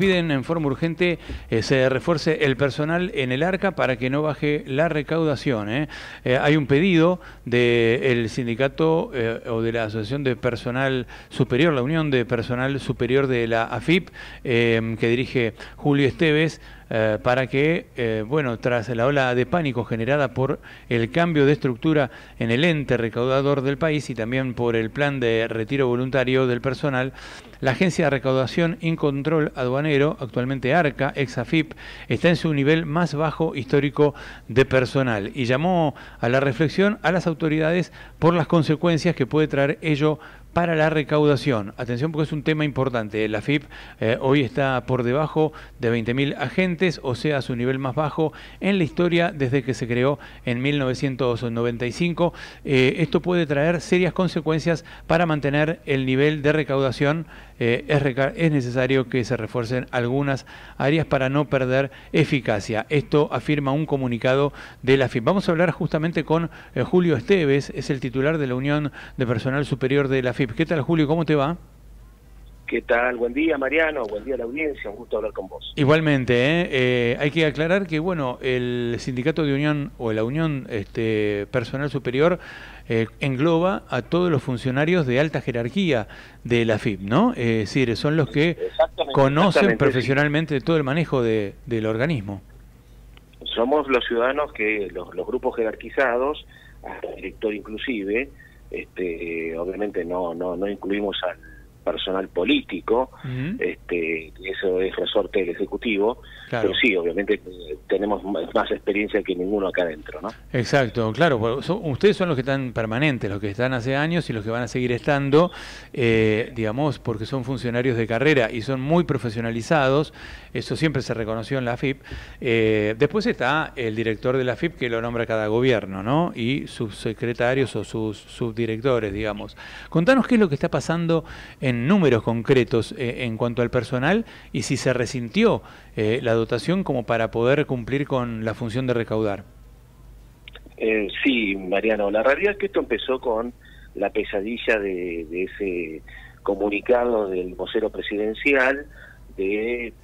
Piden en forma urgente se refuerce el personal en el ARCA para que no baje la recaudación. Hay un pedido del sindicato o de la Asociación de Personal Superior, la Unión de Personal Superior de la AFIP, que dirige Julio Esteves, para que, bueno, tras la ola de pánico generada por el cambio de estructura en el ente recaudador del país y también por el plan de retiro voluntario del personal, la Agencia de Recaudación y Control Aduanero, actualmente ARCA, ex AFIP, está en su nivel más bajo histórico de personal y llamó a la reflexión a las autoridades por las consecuencias que puede traer ello para la recaudación. Atención, porque es un tema importante. La AFIP hoy está por debajo de 20.000 agentes, o sea, su nivel más bajo en la historia desde que se creó en 1995. Esto puede traer serias consecuencias para mantener el nivel de recaudación. Es necesario que se refuercen algunas áreas para no perder eficacia. Esto afirma un comunicado de la AFIP. Vamos a hablar justamente con Julio Esteves, es el titular de la Unión de Personal Superior de la AFIP. ¿Qué tal, Julio? ¿Cómo te va? ¿Qué tal? Buen día, Mariano. Buen día a la audiencia. Un gusto hablar con vos. Igualmente, hay que aclarar que, bueno, el sindicato de unión o la Unión Personal Superior engloba a todos los funcionarios de alta jerarquía de la AFIP, ¿no? Es decir, son los que conocen profesionalmente todo el manejo del organismo. Somos los ciudadanos que los grupos jerarquizados, hasta el director inclusive, obviamente no incluimos al personal político, eso es resorte del Ejecutivo, claro. Pero sí, obviamente tenemos más experiencia que ninguno acá adentro, ¿no? Exacto, claro, ustedes son los que están permanentes, los que están hace años y los que van a seguir estando, digamos, porque son funcionarios de carrera y son muy profesionalizados, eso siempre se reconoció en la AFIP. Después está el director de la AFIP que lo nombra cada gobierno, ¿no? Y sus secretarios o sus subdirectores, digamos. Contanos qué es lo que está pasando en números concretos en cuanto al personal y si se resintió la dotación como para poder cumplir con la función de recaudar. Sí, Mariano, la realidad es que esto empezó con la pesadilla de ese comunicado del vocero presidencial de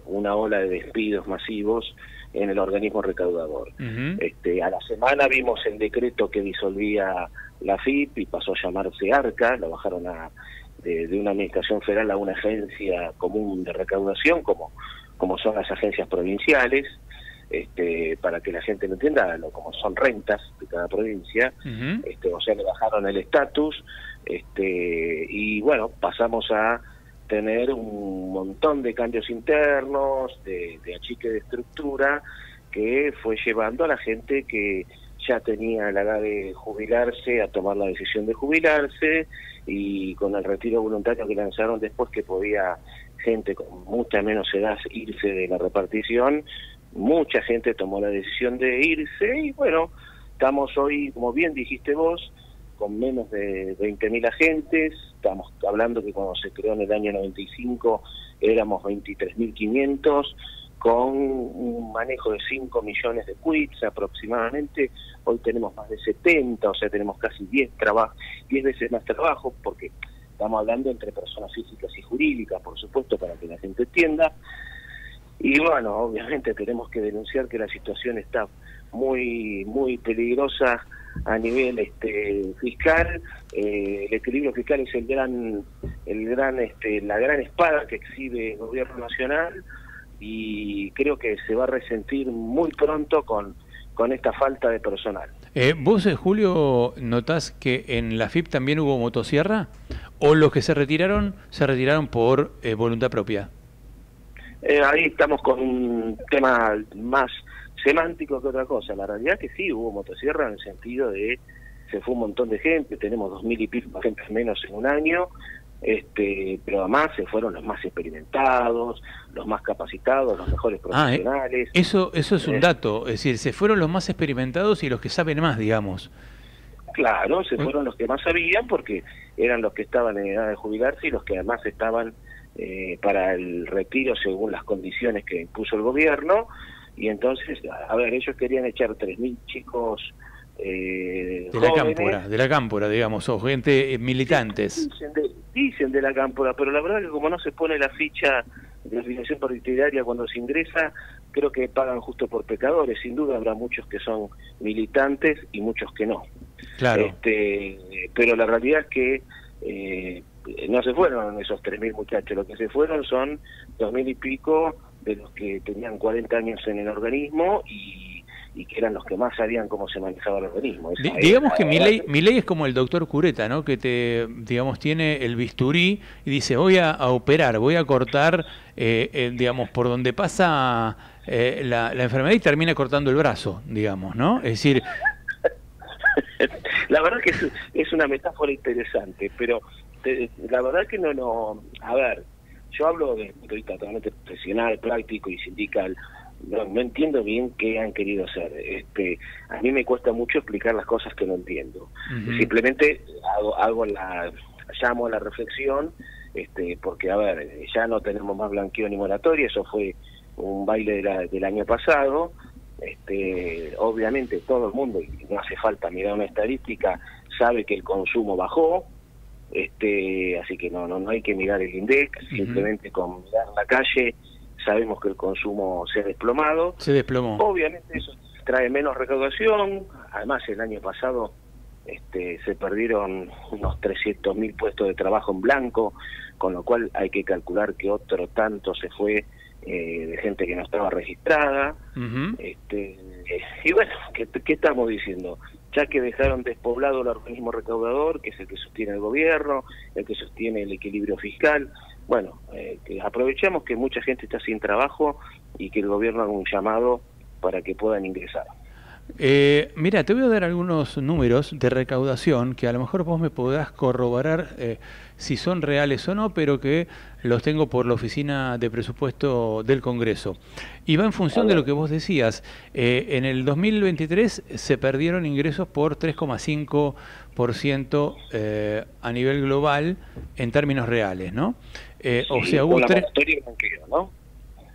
una ola de despidos masivos en el organismo recaudador. A la semana vimos el decreto que disolvía la AFIP y pasó a llamarse ARCA, lo bajaron de una administración federal a una agencia común de recaudación, como son las agencias provinciales, para que la gente lo entienda, como son rentas de cada provincia, o sea, le bajaron el estatus, y bueno, pasamos a tener un montón de cambios internos, de achique de estructura, que fue llevando a la gente que ya tenía la edad de jubilarse a tomar la decisión de jubilarse, y con el retiro voluntario que lanzaron después, que podía gente con mucha menos edad irse de la repartición, mucha gente tomó la decisión de irse y bueno, estamos hoy, como bien dijiste vos, con menos de 20.000 agentes. Estamos hablando que cuando se creó en el año 95 éramos 23.500, con un manejo de 5 millones de quits aproximadamente. Hoy tenemos más de 70, o sea, tenemos casi 10 veces más trabajo, porque estamos hablando entre personas físicas y jurídicas, por supuesto, para que la gente entienda. Y bueno, obviamente tenemos que denunciar que la situación está muy peligrosa a nivel fiscal. El equilibrio fiscal es la gran espada que exhibe el gobierno nacional, y creo que se va a resentir muy pronto con esta falta de personal. ¿Vos, Julio, notás que en la AFIP también hubo motosierra? ¿O los que se retiraron por voluntad propia? Ahí estamos con un tema más semántico que otra cosa. La realidad es que sí, hubo motosierra en el sentido de se fue un montón de gente, tenemos 2.000 y pico de gente menos en un año, pero además se fueron los más experimentados, los más capacitados, los mejores profesionales. Eso es un dato, es decir, se fueron los más experimentados y los que saben más, digamos. Claro, se fueron los que más sabían, porque eran los que estaban en edad de jubilarse y los que además estaban para el retiro según las condiciones que impuso el gobierno. Y entonces, a ver, ellos querían echar 3.000 chicos de la cámpora, digamos, o gente militantes. Dicen de la cámpora, pero la verdad que como no se pone la ficha de afiliación partidaria cuando se ingresa, creo que pagan justo por pecadores. Sin duda habrá muchos que son militantes y muchos que no. Claro. Pero la realidad es que no se fueron esos 3.000 muchachos, lo que se fueron son 2.000 y pico de los que tenían 40 años en el organismo y que eran los que más sabían cómo se manejaba el organismo. Digamos que Milei es como el doctor Cureta, ¿no? Que digamos, tiene el bisturí y dice, voy a operar, voy a cortar, digamos, por donde pasa la enfermedad y termina cortando el brazo, digamos, ¿no? Es decir... La verdad que es una metáfora interesante, pero la verdad que no... A ver, yo hablo de punto de vista totalmente profesional, práctico y sindical. No entiendo bien qué han querido hacer. A mí me cuesta mucho explicar las cosas que no entiendo. Simplemente llamo a la reflexión, porque, a ver, ya no tenemos más blanqueo ni moratoria, eso fue un baile del año pasado. Obviamente todo el mundo, y no hace falta mirar una estadística, sabe que el consumo bajó, así que no hay que mirar el INDEC, simplemente con mirar la calle sabemos que el consumo se ha desplomado. Se desplomó. Obviamente eso trae menos recaudación, además el año pasado se perdieron unos 300.000 puestos de trabajo en blanco, con lo cual hay que calcular que otro tanto se fue de gente que no estaba registrada. Y bueno, ¿qué estamos diciendo? Ya que dejaron despoblado el organismo recaudador, que es el que sostiene el gobierno, el que sostiene el equilibrio fiscal, bueno, que aprovechemos que mucha gente está sin trabajo y que el gobierno haga un llamado para que puedan ingresar. Mira, te voy a dar algunos números de recaudación que a lo mejor vos me podás corroborar si son reales o no, pero que los tengo por la Oficina de Presupuesto del Congreso. Y va en función de lo que vos decías. En el 2023 se perdieron ingresos por 3,5% a nivel global en términos reales, ¿no? Sí, o sea, hubo moratoria y blanqueo, ¿no?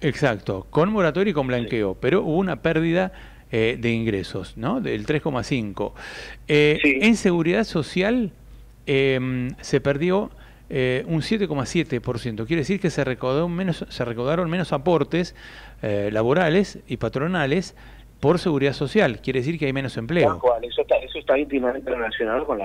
Exacto, con moratoria y con blanqueo, sí. Pero hubo una pérdida de ingresos, ¿no? Del 3,5%. Sí. En seguridad social se perdió un 7,7%. Quiere decir que se recaudaron menos aportes laborales y patronales por seguridad social. Quiere decir que hay menos empleo. Tal cual, eso está íntimamente relacionado con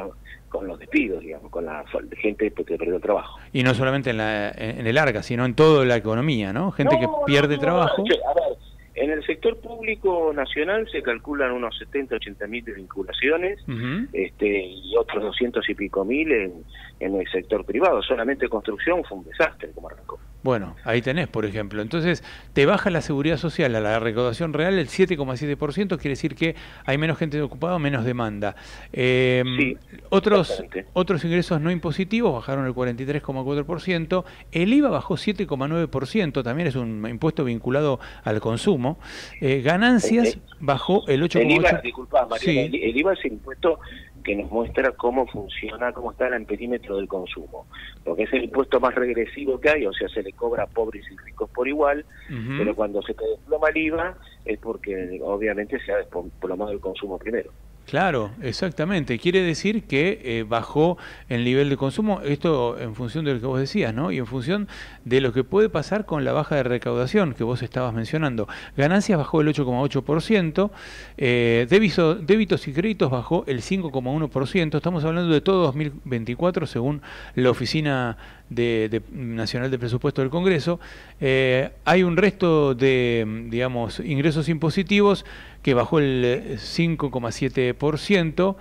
los despidos, digamos, con la gente que perdió el trabajo. Y no solamente en el ARCA, sino en toda la economía, ¿no? Gente que pierde trabajo. A ver, en el sector público nacional se calculan unos 70.000-80.000 de vinculaciones, y otros 200 y pico mil en el sector privado. Solamente construcción fue un desastre como arrancó. Bueno, ahí tenés, por ejemplo. Entonces, te baja la seguridad social a la recaudación real el 7,7%, quiere decir que hay menos gente ocupada, menos demanda. Sí, otros ingresos no impositivos bajaron el 43,4%, el IVA bajó 7,9%, también es un impuesto vinculado al consumo. Ganancias bajó el 8,8%. El IVA, disculpa, María, sí. el IVA es el impuesto que nos muestra cómo funciona, cómo está el perímetro del consumo, porque es el impuesto más regresivo que hay, o sea, se le cobra a pobres y ricos por igual, pero cuando se te desploma el IVA es porque obviamente se ha desplomado el consumo primero. Claro, exactamente. Quiere decir que bajó el nivel de consumo, esto en función de lo que vos decías, ¿no? Y en función de lo que puede pasar con la baja de recaudación que vos estabas mencionando. Ganancias bajó el 8,8%, débitos y créditos bajó el 5,1%. Estamos hablando de todo 2024 según la Oficina Nacional de Presupuesto del Congreso. Hay un resto de, digamos, ingresos impositivos que bajó el 5,7%.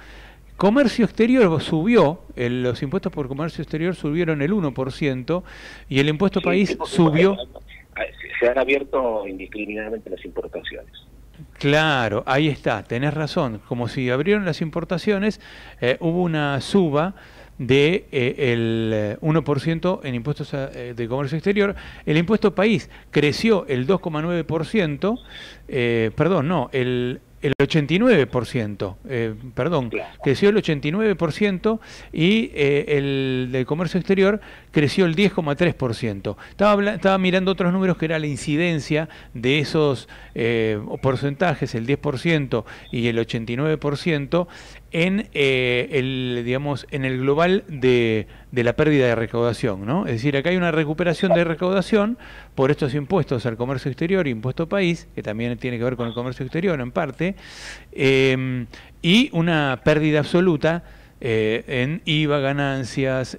Comercio exterior subió, los impuestos por comercio exterior subieron el 1% y el impuesto país subió. Se han abierto indiscriminadamente las importaciones. Claro, ahí está, tenés razón. Como si abrieron las importaciones, hubo una suba de el 1% en impuestos de comercio exterior. El impuesto país creció el 2,9%, perdón, no, el 89%, perdón, claro. Creció el 89% y el del comercio exterior creció el 10,3%. Estaba mirando otros números que era la incidencia de esos porcentajes, el 10% y el 89%, en digamos, en el global de de la pérdida de recaudación, ¿no? Es decir, acá hay una recuperación de recaudación por estos impuestos al comercio exterior, impuesto país, que también tiene que ver con el comercio exterior en parte, y una pérdida absoluta en IVA, ganancias,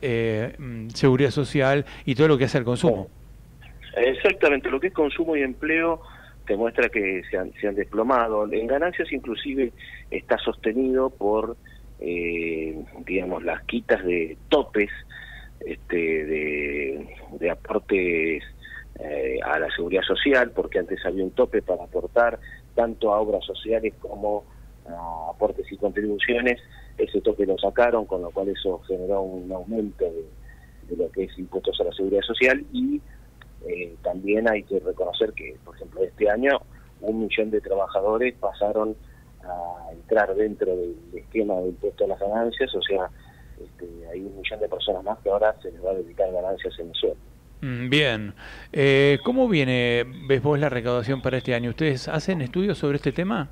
seguridad social y todo lo que hace al consumo. Exactamente, lo que es consumo y empleo te muestra que se han desplomado. En ganancias inclusive está sostenido por, digamos, las quitas de topes de aportes a la seguridad social, porque antes había un tope para aportar tanto a obras sociales como a aportes y contribuciones. Ese tope lo sacaron, con lo cual eso generó un aumento de lo que es impuestos a la seguridad social. Y también hay que reconocer que, por ejemplo, este año 1 millón de trabajadores pasaron a entrar dentro del esquema de impuesto a las ganancias, o sea, hay 1 millón de personas más que ahora se les va a dedicar ganancias en el sueldo. Bien. ¿Cómo ves vos la recaudación para este año? ¿Ustedes hacen estudios sobre este tema?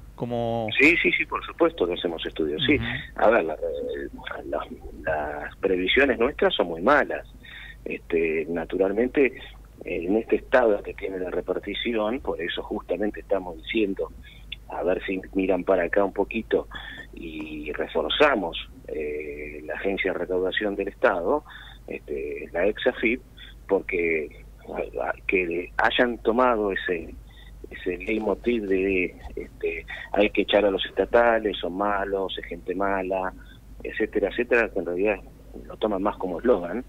Sí, por supuesto que hacemos estudios, sí. A ver, las previsiones nuestras son muy malas. Naturalmente, en este estado que tiene la repartición, por eso justamente estamos diciendo, a ver si miran para acá un poquito y reforzamos la Agencia de Recaudación del Estado, la ex-AFIP, porque que hayan tomado ese leitmotiv de hay que echar a los estatales, son malos, es gente mala, etcétera, etcétera, que en realidad lo toman más como eslogan,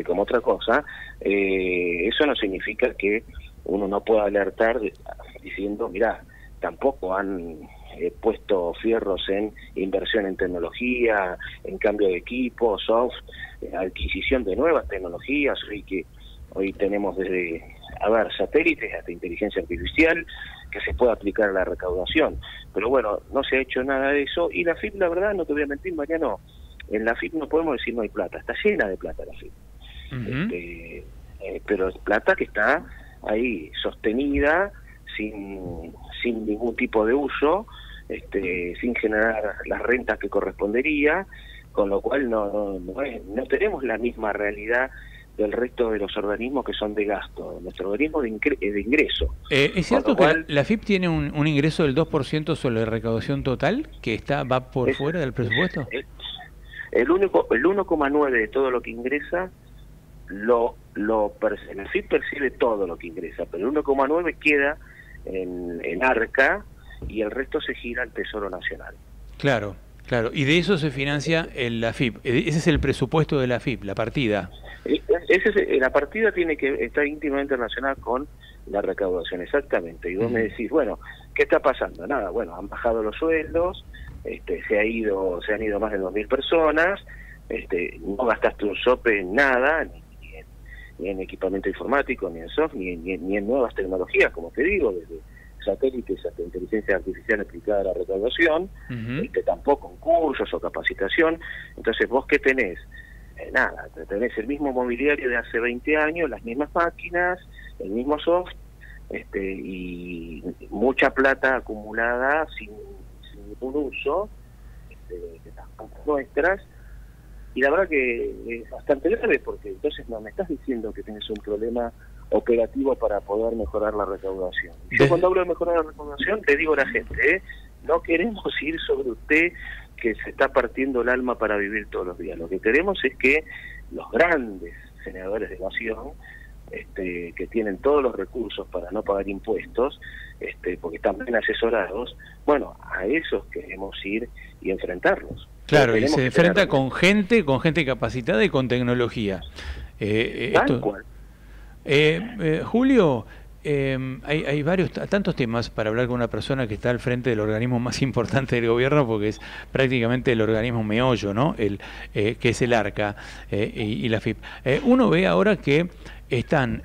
como otra cosa. Eso no significa que uno no pueda alertar diciendo, mirá, tampoco han puesto fierros en inversión en tecnología, en cambio de equipos, adquisición de nuevas tecnologías, hoy tenemos desde, satélites hasta inteligencia artificial que se puede aplicar a la recaudación. Pero bueno, no se ha hecho nada de eso, y la FIP, la verdad, no te voy a mentir, Mariano, en la FIP no podemos decir no hay plata, está llena de plata la FIP. Pero es plata que está ahí sostenida, sin ningún tipo de uso, sin generar las rentas que correspondería, con lo cual no tenemos la misma realidad del resto de los organismos que son de gasto. Nuestro organismo de ingreso. ¿Es cierto que la FIP tiene un ingreso del 2% sobre la recaudación total, que va por fuera del presupuesto? El 1,9% de todo lo que ingresa, la FIP percibe todo lo que ingresa, pero el 1,9% queda en Arca y el resto se gira al Tesoro Nacional. Claro, y de eso se financia la FIP. Ese es el presupuesto de la FIP, la partida. La partida tiene que estar íntimamente relacionada con la recaudación, exactamente. Y vos me decís, bueno, ¿qué está pasando? Nada, bueno, han bajado los sueldos, se han ido más de 2.000 personas, no gastaste un sope en nada, ni en equipamiento informático, ni en software, ni en nuevas tecnologías, como te digo, desde satélites hasta inteligencia artificial aplicada a la recaudación, tampoco en cursos o capacitación. Entonces, ¿vos qué tenés? Nada, tenés el mismo mobiliario de hace 20 años, las mismas máquinas, el mismo software, y mucha plata acumulada sin ningún uso, de las compras nuestras. Y la verdad que es bastante grave, porque entonces no me estás diciendo que tienes un problema operativo para poder mejorar la recaudación. Yo cuando hablo de mejorar la recaudación le digo a la gente, no queremos ir sobre usted que se está partiendo el alma para vivir todos los días. Lo que queremos es que los grandes generadores de evasión, que tienen todos los recursos para no pagar impuestos, porque están bien asesorados, bueno, a esos queremos ir y enfrentarlos. Claro, y se enfrenta con gente capacitada y con tecnología. Tal cual. Julio, hay tantos temas para hablar con una persona que está al frente del organismo más importante del gobierno, porque es prácticamente el organismo meollo, ¿no? Que es el ARCA y la FIP. Uno ve ahora que están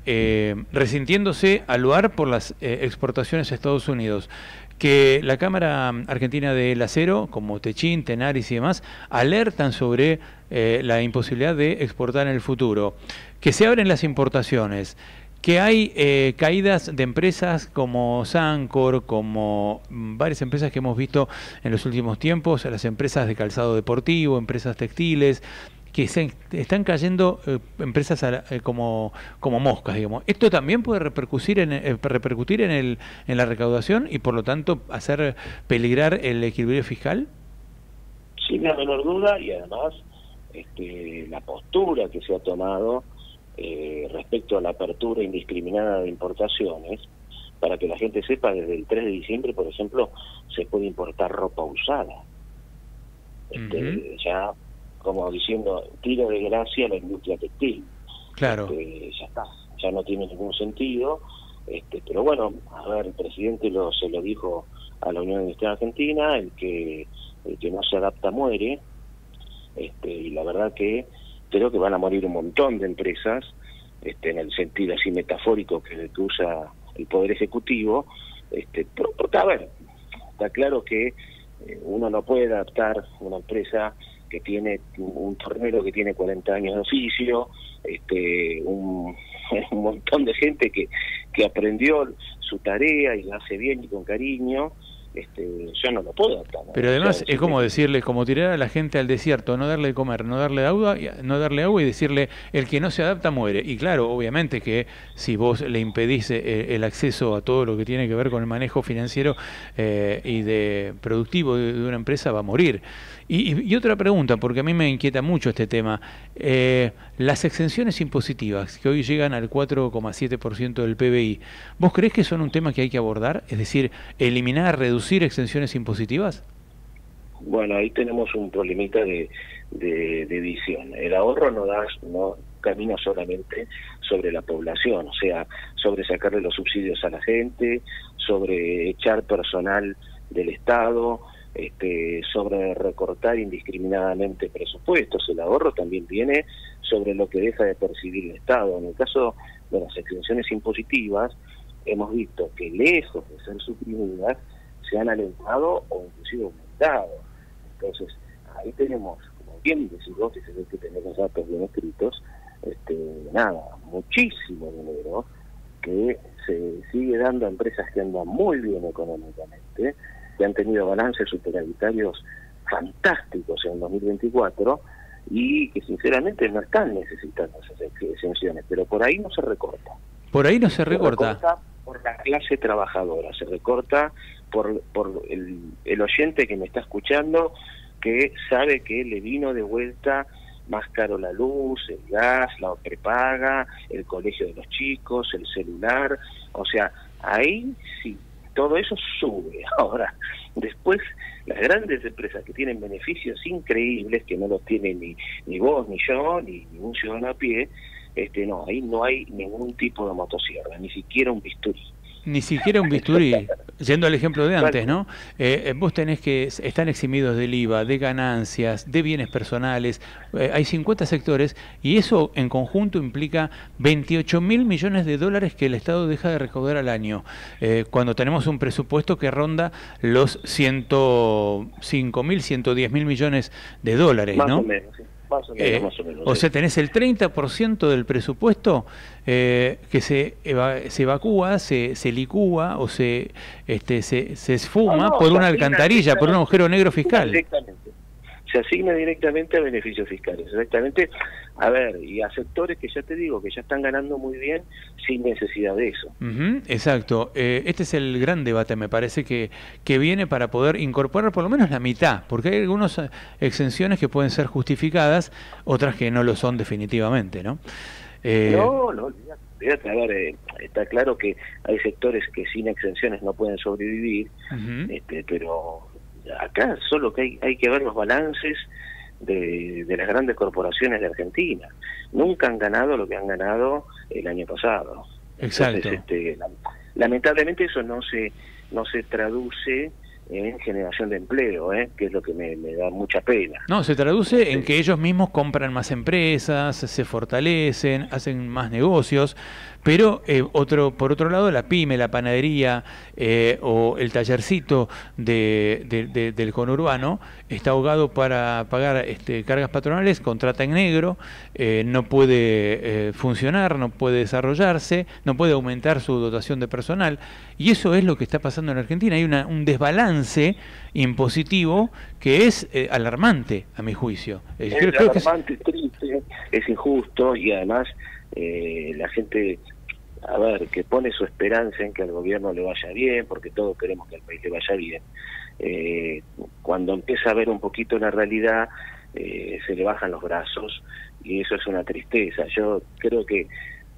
resintiéndose al lugar por las exportaciones a Estados Unidos, que la Cámara Argentina del Acero, como Techin, Tenaris y demás, alertan sobre la imposibilidad de exportar en el futuro, que se abren las importaciones, que hay caídas de empresas como Sancor, como varias empresas que hemos visto en los últimos tiempos, las empresas de calzado deportivo, empresas textiles, que se están cayendo empresas como moscas, digamos. ¿Esto también puede repercutir en la recaudación y por lo tanto hacer peligrar el equilibrio fiscal? Sin la menor duda, y además la postura que se ha tomado respecto a la apertura indiscriminada de importaciones, para que la gente sepa, desde el 3 de diciembre, por ejemplo, se puede importar ropa usada. Ya, como diciendo, tiro de gracia a la industria textil. Claro. Ya está, ya no tiene ningún sentido. Pero bueno, a ver, el presidente se lo dijo a la Unión Industrial Argentina, el que no se adapta muere, y la verdad que creo que van a morir un montón de empresas, en el sentido así metafórico que usa el Poder Ejecutivo, porque, a ver, está claro que uno no puede adaptar una empresa que tiene un tornero que tiene 40 años de oficio, un montón de gente que aprendió su tarea y la hace bien y con cariño. Yo no lo puedo adaptar, ¿no? Pero además es como decirle, como tirar a la gente al desierto, no darle de comer, no darle agua y decirle, el que no se adapta muere. Y claro, obviamente que si vos le impedís el acceso a todo lo que tiene que ver con el manejo financiero y de productivo de una empresa, va a morir. Y otra pregunta, porque a mí me inquieta mucho este tema. Las exenciones impositivas, que hoy llegan al 4,7% del PBI, ¿vos creés que son un tema que hay que abordar? Es decir, eliminar, reducir exenciones impositivas. Bueno, ahí tenemos un problemita de visión. El ahorro no camina solamente sobre la población, o sea, sobre sacarle los subsidios a la gente, sobre echar personal del Estado, sobre recortar indiscriminadamente presupuestos. El ahorro también viene sobre lo que deja de percibir el Estado. En el caso de las exenciones impositivas, hemos visto que lejos de ser suprimidas, se han alentado o inclusive aumentado. Entonces, ahí tenemos, como bien decís vos, que se ve que tenemos datos bien escritos, muchísimo dinero que se sigue dando a empresas que andan muy bien económicamente, que han tenido balances superavitarios fantásticos en el 2024 y que sinceramente no están necesitando esas exenciones, pero por ahí no se recorta. Por ahí no se recorta. Se recorta por la clase trabajadora, se recorta por el oyente que me está escuchando, que sabe que le vino de vuelta más caro la luz, el gas, la prepaga, el colegio de los chicos, el celular. O sea, ahí sí, todo eso sube. Ahora, después, las grandes empresas que tienen beneficios increíbles, que no los tiene ni vos, ni yo, ni ningún ciudadano a pie, no, ahí no hay ningún tipo de motosierra, ni siquiera un bisturí. Ni siquiera un bisturí, yendo al ejemplo de antes, ¿no? Vos tenés que, están eximidos del IVA, de ganancias, de bienes personales, hay 50 sectores y eso en conjunto implica 28.000 millones de dólares que el Estado deja de recaudar al año, cuando tenemos un presupuesto que ronda los 105.000, 110.000 millones de dólares, ¿no? Más o menos, sí. Más o menos, o sea, tenés el 30% del presupuesto que se evacúa, se licúa o se esfuma por una alcantarilla, por un agujero negro fiscal. Directamente. Se asigna directamente a beneficios fiscales, exactamente. A ver, y a sectores que ya te digo, que ya están ganando muy bien sin necesidad de eso. Exacto. Este es el gran debate, me parece, que viene para poder incorporar por lo menos la mitad, porque hay algunas exenciones que pueden ser justificadas, otras que no lo son definitivamente, ¿no? No, olvídate. A ver, está claro que hay sectores que sin exenciones no pueden sobrevivir, pero acá solo que hay que ver los balances de las grandes corporaciones de Argentina. Nunca han ganado lo que han ganado el año pasado. Exacto. Entonces, lamentablemente eso no se traduce en generación de empleo, que es lo que me da mucha pena. No, se traduce en que ellos mismos compran más empresas, se fortalecen, hacen más negocios, Pero por otro lado, la pyme, la panadería o el tallercito del conurbano está ahogado para pagar cargas patronales, contrata en negro, no puede funcionar, no puede desarrollarse, no puede aumentar su dotación de personal. Y eso es lo que está pasando en Argentina. Hay un desbalance impositivo que es alarmante, a mi juicio. Es alarmante, triste, es injusto y además la gente, a ver, que pone su esperanza en que al gobierno le vaya bien, porque todos queremos que al país le vaya bien. Cuando empieza a ver un poquito la realidad, se le bajan los brazos y eso es una tristeza. Yo creo que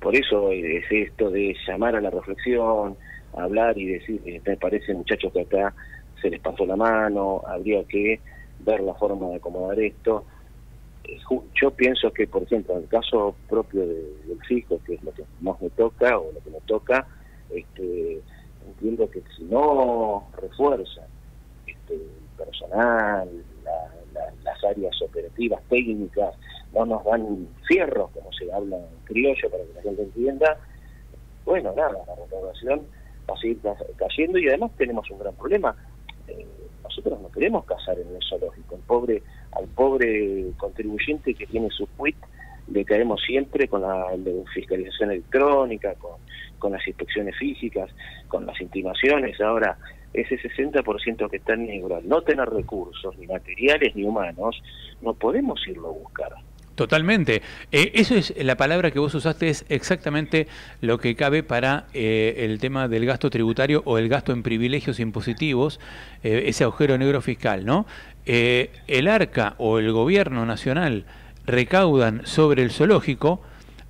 por eso es esto de llamar a la reflexión, hablar y decir, me parece, muchachos, que acá se les pasó la mano, habría que ver la forma de acomodar esto. Yo pienso que, por ejemplo, en el caso propio del fisco, que es lo que más me toca o lo que me toca, entiendo que si no refuerzan el personal, las áreas operativas, técnicas, no nos dan fierros, como se habla en criollo para que la gente entienda, bueno, nada, la recaudación va a seguir cayendo y además tenemos un gran problema. Nosotros no queremos cazar en el zoológico. Al pobre contribuyente que tiene su quit le caemos siempre con la fiscalización electrónica, con las inspecciones físicas, con las intimaciones. Ahora, ese 60% que está en negro, al no tener recursos, ni materiales ni humanos, no podemos irlo a buscar. Totalmente. Eso es la palabra que vos usaste, es exactamente lo que cabe para el tema del gasto tributario o el gasto en privilegios impositivos, ese agujero negro fiscal, ¿no? El ARCA o el gobierno nacional recaudan sobre el zoológico,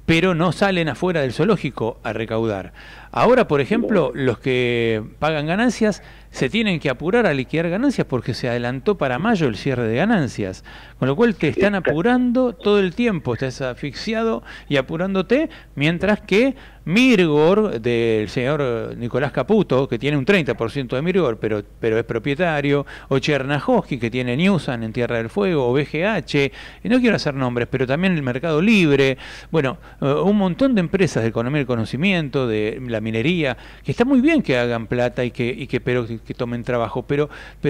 pero no salen afuera del zoológico a recaudar. Ahora, por ejemplo, los que pagan ganancias se tienen que apurar a liquidar ganancias porque se adelantó para mayo el cierre de ganancias. Con lo cual te están apurando todo el tiempo, estás asfixiado y apurándote, mientras que Mirgor, del señor Nicolás Caputo, que tiene un 30% de Mirgor, pero es propietario, o Chernahovsky, que tiene Newsan en Tierra del Fuego, o BGH, y no quiero hacer nombres, pero también el Mercado Libre, bueno, un montón de empresas de economía del conocimiento, de la minería, que está muy bien que hagan plata y que tomen trabajo, pero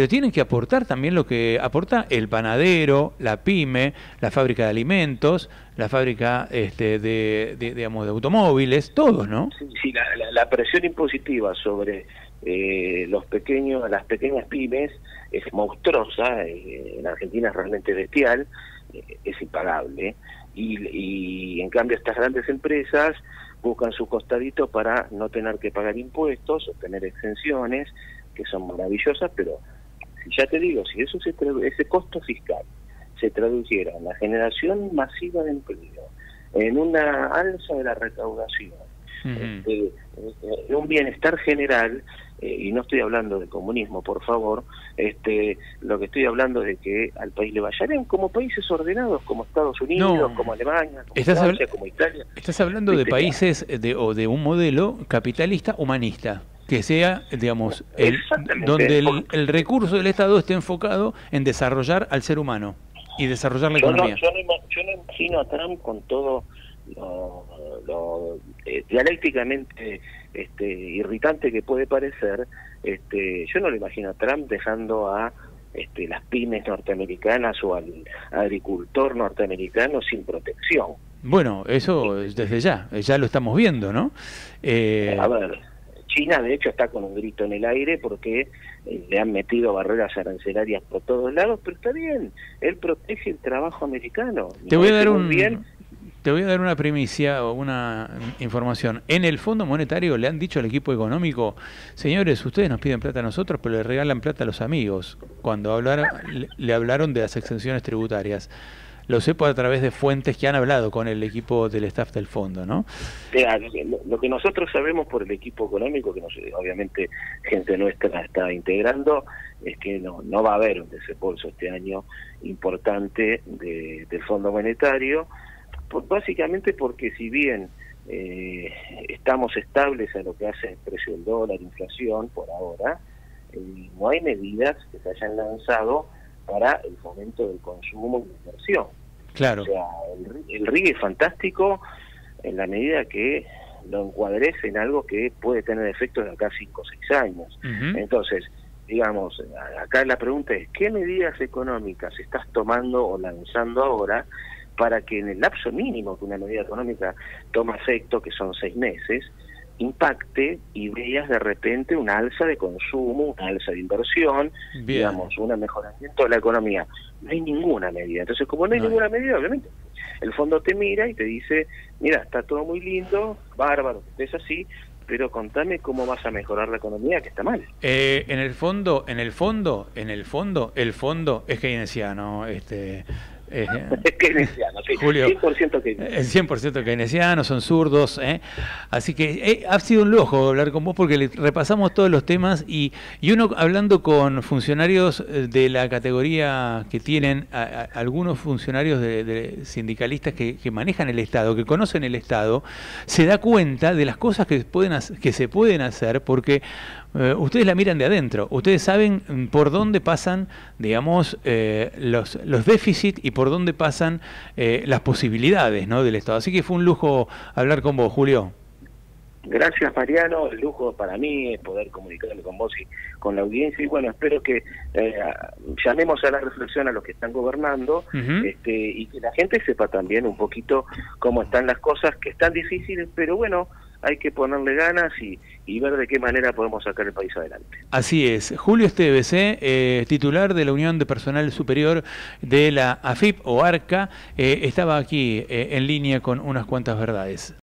tienen que aportar también lo que aporta el panadero, la pyme, la fábrica de alimentos, la fábrica digamos, de automóviles, todos, ¿no? Sí, la presión impositiva sobre las pequeñas pymes es monstruosa, en Argentina es realmente bestial, es impagable, y en cambio estas grandes empresas buscan su costadito para no tener que pagar impuestos, obtener exenciones, que son maravillosas, pero si ya te digo, si ese costo fiscal se tradujera en la generación masiva de empleo, en una alza de la recaudación, en un bienestar general, y no estoy hablando de comunismo, por favor, lo que estoy hablando es de que al país le vaya bien, como países ordenados, como Estados Unidos, como Alemania, como Francia, como Italia. Estás hablando de países o de un modelo capitalista humanista, que sea, digamos, donde el recurso del Estado esté enfocado en desarrollar al ser humano y desarrollar la economía. Yo no imagino a Trump con todo lo dialécticamente irritante que puede parecer. Yo no lo imagino a Trump dejando a las pymes norteamericanas o al agricultor norteamericano sin protección. Bueno, eso desde ya lo estamos viendo, ¿no? A ver, China de hecho está con un grito en el aire porque le han metido barreras arancelarias por todos lados, pero está bien, él protege el trabajo americano. Te voy a dar una primicia o una información. En el Fondo Monetario le han dicho al equipo económico, señores, ustedes nos piden plata a nosotros, pero le regalan plata a los amigos, cuando le hablaron de las exenciones tributarias. Lo sé a través de fuentes que han hablado con el equipo del staff del fondo, ¿no? Lo que nosotros sabemos por el equipo económico, que obviamente gente nuestra está integrando, es que no va a haber un desembolso este año importante del Fondo Monetario, básicamente porque si bien estamos estables a lo que hace el precio del dólar, inflación, por ahora, no hay medidas que se hayan lanzado para el fomento del consumo y la inversión. Claro. O sea, el RIG es fantástico en la medida que lo encuadres en algo que puede tener efectos de acá a 5 o 6 años. Entonces, digamos, acá la pregunta es, ¿qué medidas económicas estás tomando o lanzando ahora para que en el lapso mínimo que una medida económica toma efecto, que son 6 meses, impacte y veas de repente una alza de consumo, una alza de inversión, digamos, un mejoramiento de la economía? No hay ninguna medida. Entonces, como no hay ninguna medida, obviamente, el fondo te mira y te dice, mira, está todo muy lindo, bárbaro, es así, pero contame cómo vas a mejorar la economía, que está mal. En el fondo, el fondo es keynesiano, Es keynesiano, sí, Julio, 100% keynesiano. 100% keynesiano, son zurdos, ¿eh? Así que ha sido un lujo hablar con vos porque repasamos todos los temas y uno hablando con funcionarios de la categoría que tienen, algunos funcionarios de sindicalistas que manejan el Estado, que conocen el Estado, se da cuenta de las cosas que se pueden hacer porque ustedes la miran de adentro, ustedes saben por dónde pasan, digamos, los déficits y por dónde pasan las posibilidades, ¿no?, del Estado. Así que fue un lujo hablar con vos, Julio. Gracias, Mariano. El lujo para mí es poder comunicarme con vos y con la audiencia. Y bueno, espero que llamemos a la reflexión a los que están gobernando, y que la gente sepa también un poquito cómo están las cosas, que están difíciles, pero bueno, hay que ponerle ganas y ver de qué manera podemos sacar el país adelante. Así es. Julio Esteves, titular de la Unión de Personal Superior de la AFIP o ARCA, estaba aquí en línea con unas cuantas verdades.